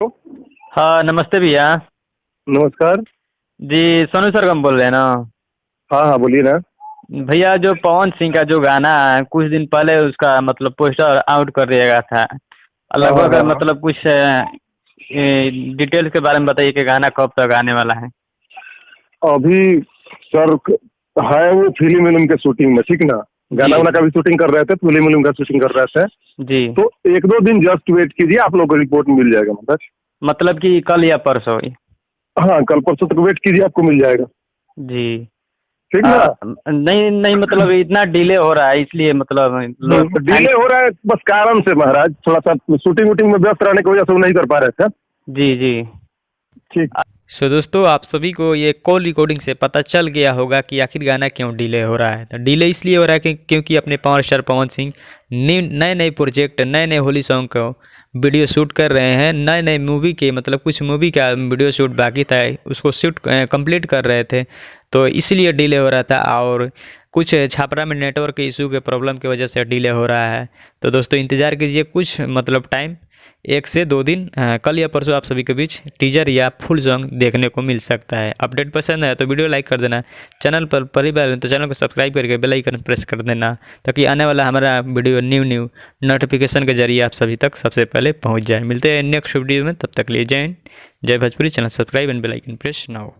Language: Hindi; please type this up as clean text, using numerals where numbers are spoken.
हाँ, नमस्ते भैया। नमस्कार। जी, सोनू सरगम बोल रहे हैं ना? हाँ, हाँ, बोलिए ना। भैया जो पवन सिंह का जो गाना है, कुछ दिन पहले उसका मतलब पोस्टर आउट कर दिया गया था। हाँ, हाँ, लगभग हाँ, हाँ। मतलब कुछ डिटेल्स के बारे में बताइए कि गाना कब तक आने वाला है? अभी सर है वो फिल्म के शूटिंग में, ठीक ना। जी, गाना वाना का भी शूटिंग कर रहे थे, फिल्म का शूटिंग कर रहे थे। जी। तो एक दो दिन जस्ट वेट कीजिए, आप लोग को रिपोर्ट मिल जाएगा मतलब। मतलब कि कल या परसों ही? हाँ, कल परसों तक वेट कीजिए, आपको मिल जाएगा। जी। ठीक ना। नहीं, नहीं मतलब इतना डिले हो रहा है इसलिए मतलब लोग टाइम। डिले हो रहा है बस कारण से महाराज, थोड़ा सा शूटिंग वूटिंग में व्यस्त रहने की वजह से वो नहीं कर पा रहे थे। जी, जी। ठीक। सो दोस्तों, आप सभी को ये कॉल रिकॉर्डिंग से पता चल गया होगा कि आखिर गाना क्यों डिले हो रहा है। तो डिले इसलिए हो रहा है क्योंकि अपने पावर स्टार पवन सिंह नए नए प्रोजेक्ट, नए नए होली सॉन्ग को वीडियो शूट कर रहे हैं। नए नए मूवी के मतलब कुछ मूवी का वीडियो शूट बाकी था, उसको शूट कंप्लीट कर रहे थे, तो इसलिए डिले हो रहा था। और कुछ छापरा में नेटवर्क इशू के प्रॉब्लम की वजह से डिले हो रहा है। तो दोस्तों इंतज़ार कीजिए कुछ मतलब टाइम, 1 से 2 दिन, कल या परसों आप सभी के बीच टीजर या फुल सॉन्ग देखने को मिल सकता है। अपडेट पसंद है तो वीडियो लाइक कर देना। चैनल पर पहली बार तो चैनल को सब्सक्राइब करके बेल आइकन प्रेस कर देना, ताकि आने वाला हमारा वीडियो न्यू नोटिफिकेशन के जरिए आप सभी तक सबसे पहले पहुंच जाए। मिलते हैं नेक्स्ट वीडियो में, तब तक लिए जय हिंद, जय Bhojpuri. Channel subscribe and bell icon press now.